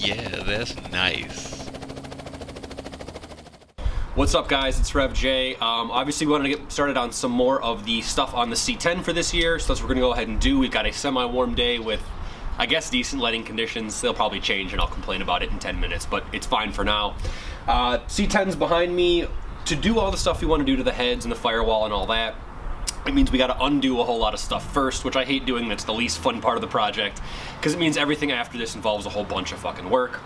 Yeah, that's nice. What's up, guys? It's Rev J. Obviously we wanted to get started on some more of the stuff on the C10 for this year, so that's what we're gonna go ahead and do. We've got a semi-warm day with, I guess, decent lighting conditions. They'll probably change and I'll complain about it in 10 minutes, but it's fine for now. C10's behind me. To do all the stuff we want to do to the heads and the firewall and all that, it means we got to undo a whole lot of stuff first, which I hate doing. That's the least fun part of the project, because it means everything after this involves a whole bunch of fucking work.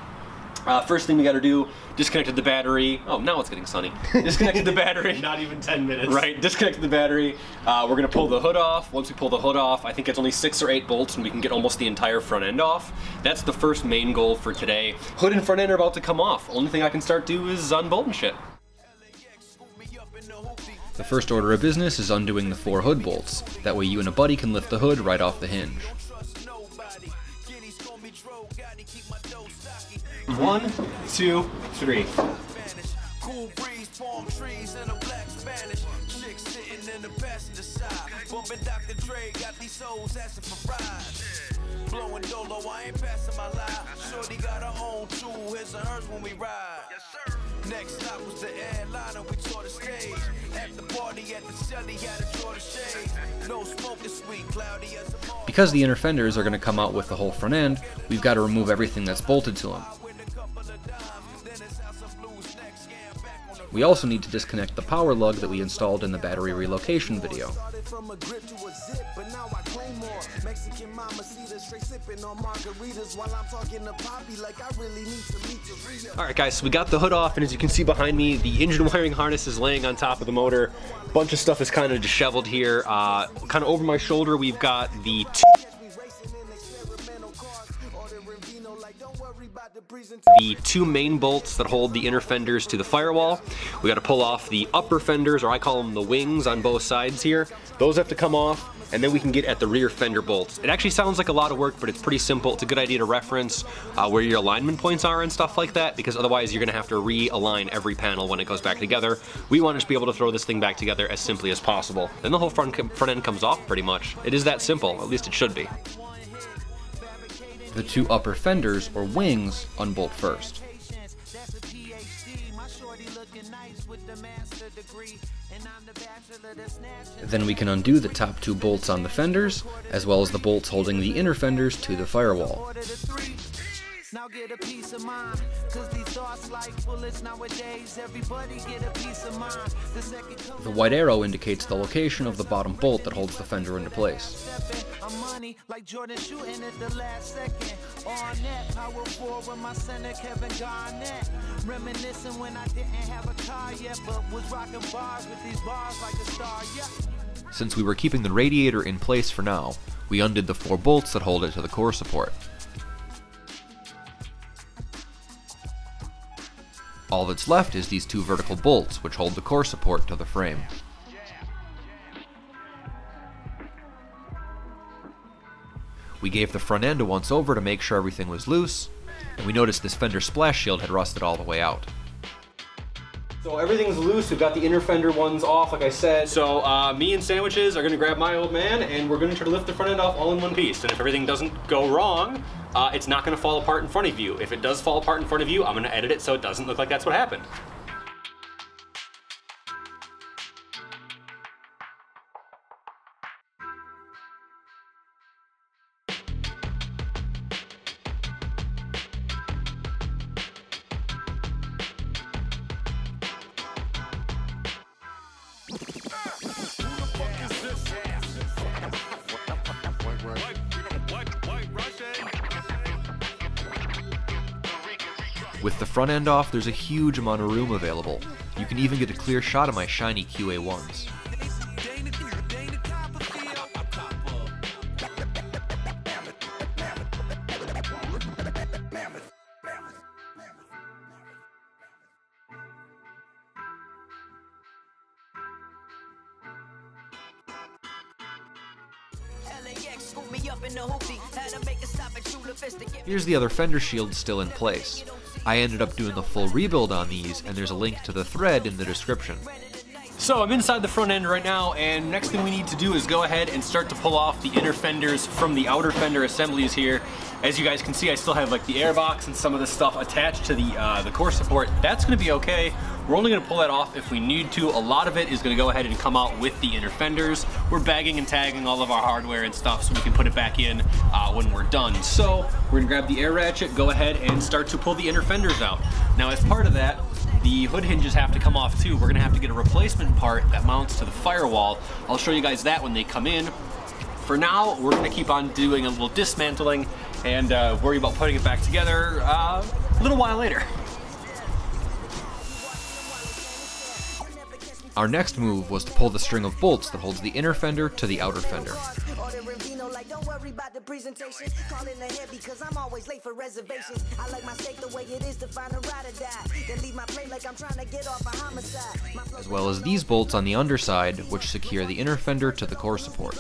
First thing we got to do, disconnected the battery. Oh, now it's getting sunny. Disconnected the battery. Not even 10 minutes. Right, disconnected the battery. We're going to pull the hood off. Once we pull the hood off, I think it's only 6 or 8 bolts and we can get almost the entire front end off. That's the first main goal for today. Hood and front end are about to come off. Only thing I can start do is unbolting shit. The first order of business is undoing the 4 hood bolts. That way you and a buddy can lift the hood right off the hinge. 1, 2, 3. Cool breeze, palm trees, and a black Spanish chick sitting in the passenger side. Bumping Dr. Dre, got these souls asking for rides. Blowing dolo, I ain't passing my life. Shorty got her own tool, his and hers when we ride. Yes, sir. Next stop was the airliner, we tore the stage. At the party at the celly, had to draw the shade. No smoking, sweet, cloudy as a morning. Because the inner fenders are going to come out with the whole front end, we've got to remove everything that's bolted to them. We also need to disconnect the power lug that we installed in the battery relocation video. Alright guys, so we got the hood off, and as you can see behind me, the engine wiring harness is laying on top of the motor. A bunch of stuff is kind of disheveled here. Kind of over my shoulder, we've got the two main bolts that hold the inner fenders to the firewall. We got to pull off the upper fenders, or I call them the wings, on both sides here. Those have to come off, and then we can get at the rear fender bolts. It actually sounds like a lot of work, but it's pretty simple. It's a good idea to reference where your alignment points are and stuff like that, because otherwise you're going to have to realign every panel when it goes back together. We want to just be able to throw this thing back together as simply as possible. Then the whole front end comes off pretty much. It is that simple, at least it should be. The 2 upper fenders, or wings, unbolt first. Then we can undo the top 2 bolts on the fenders, as well as the bolts holding the inner fenders to the firewall. Now get a piece of mind, cause these thoughts like bullets nowadays, everybody get a piece of mind. The white arrow indicates the location of the bottom bolt that holds the fender into place. Like Jordan shooting at the last second. On net, power forward, my center Kevin Garnett. Reminiscing when I didn't have a car yet, but was rocking bars with these bars like a star, yeah. Since we were keeping the radiator in place for now, we undid the 4 bolts that hold it to the core support. All that's left is these 2 vertical bolts, which hold the core support to the frame. We gave the front end a once over to make sure everything was loose, and we noticed this fender splash shield had rusted all the way out. So everything's loose. We've got the inner fender ones off, like I said. So me and Sandwiches are gonna grab my old man, and we're gonna try to lift the front end off all in one piece. And if everything doesn't go wrong, it's not gonna fall apart in front of you. If it does fall apart in front of you, I'm gonna edit it so it doesn't look like that's what happened. With the front end off, there's a huge amount of room available. You can even get a clear shot of my shiny QA1s. Here's the other fender shield still in place. I ended up doing a full rebuild on these, and there's a link to the thread in the description. So I'm inside the front end right now, and next thing we need to do is go ahead and start to pull off the inner fenders from the outer fender assemblies here. As you guys can see, I still have like the air box and some of the stuff attached to the core support. That's gonna be okay. We're only gonna pull that off if we need to. A lot of it is gonna go ahead and come out with the inner fenders. We're bagging and tagging all of our hardware and stuff so we can put it back in when we're done. So we're gonna grab the air ratchet, go ahead and start to pull the inner fenders out. Now as part of that, the hood hinges have to come off too. We're gonna have to get a replacement part that mounts to the firewall. I'll show you guys that when they come in. For now, we're gonna keep on doing a little dismantling and worry about putting it back together a little while later. Our next move was to pull the string of bolts that holds the inner fender to the outer fender. Don't worry about the presentation. Calling ahead because I'm always late for reservations. I like my steak the way it is to find a ride or die. Then leave my plate like I'm trying to get off a homicide. As well as these bolts on the underside, which secure the inner fender to the core support.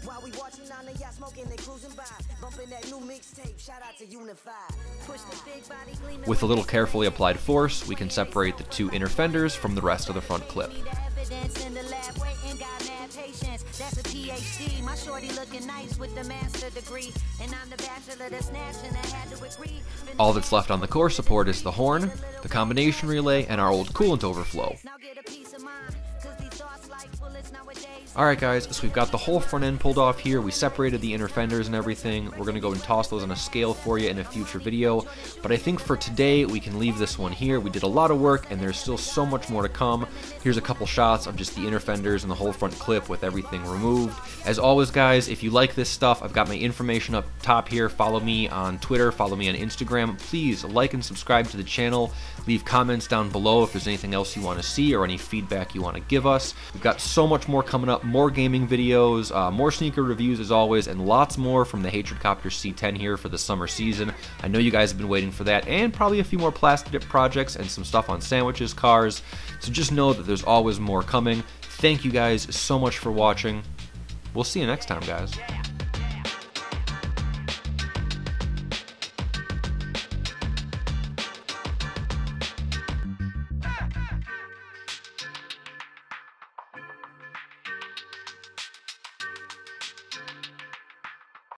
While we watching on the yacht smoking and cruising by, bumping that new mixtape. Shout out to UniFi. Push the big body gleaming. With a little carefully applied force, we can separate the two inner fenders from the rest of the front clip. That's a PhD. My shorty looking nice with the master degree, and I'm the bachelor that's snatching. I had to agree. All that's left on the core support is the horn, the combination relay, and our old coolant overflow. Now get a piece of mind, 'cause these thoughts like bullets nowadays. Alright guys, so we've got the whole front end pulled off here. We separated the inner fenders and everything. We're going to go and toss those on a scale for you in a future video. But I think for today, we can leave this one here. We did a lot of work and there's still so much more to come. Here's a couple shots of just the inner fenders and the whole front clip with everything removed. As always guys, if you like this stuff, I've got my information up top here. Follow me on Twitter, follow me on Instagram. Please like and subscribe to the channel. Leave comments down below if there's anything else you want to see or any feedback you want to give us. We've got so much more coming up, more gaming videos, more sneaker reviews as always, and lots more from the HatredCopter C10 here for the summer season. I know you guys have been waiting for that, and probably a few more plastic dip projects and some stuff on sandwiches, cars. So just know that there's always more coming. Thank you guys so much for watching. We'll see you next time, guys.